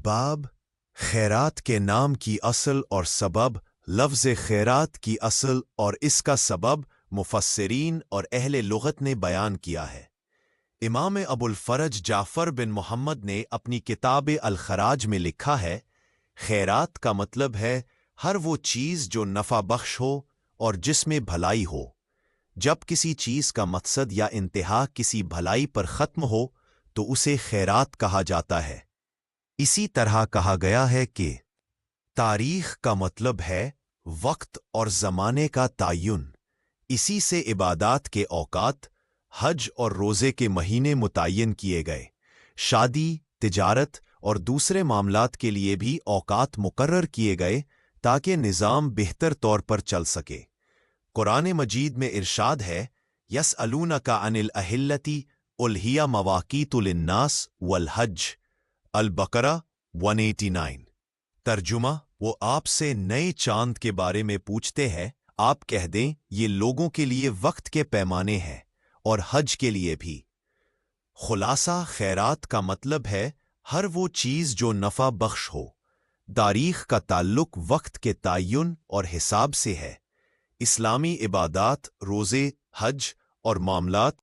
اسباب خیرات کے نام کی اصل اور سبب لفظ خیرات کی اصل اور اس کا سبب مفسرین اور اہل لغت نے بیان کیا ہے۔ امام ابو الفرج جعفر بن محمد نے اپنی کتاب الخراج میں لکھا ہے، خیرات کا مطلب ہے ہر وہ چیز جو نفع بخش ہو اور جس میں بھلائی ہو۔ جب کسی چیز کا مقصد یا انتہا کسی بھلائی پر ختم ہو تو اسے خیرات کہا جاتا ہے۔ اسی طرح کہا گیا ہے کہ تاریخ کا مطلب ہے وقت اور زمانے کا تعین۔ اسی سے عبادات کے اوقات، حج اور روزے کے مہینے متعین کیے گئے۔ شادی، تجارت اور دوسرے معاملات کے لیے بھی اوقات مقرر کیے گئے تاکہ نظام بہتر طور پر چل سکے۔ قرآن مجید میں ارشاد ہے، یسألونک عن الأہلة قل ہی مواقیت للناس والحج، البقرہ 189۔ ترجمہ، وہ آپ سے نئے چاند کے بارے میں پوچھتے ہیں، آپ کہہ دیں یہ لوگوں کے لیے وقت کے پیمانے ہیں اور حج کے لیے بھی۔ خلاصہ، خیرات کا مطلب ہے ہر وہ چیز جو نفع بخش ہو۔ تاریخ کا تعلق وقت کے تعین اور حساب سے ہے۔ اسلامی عبادات، روزے، حج اور معاملات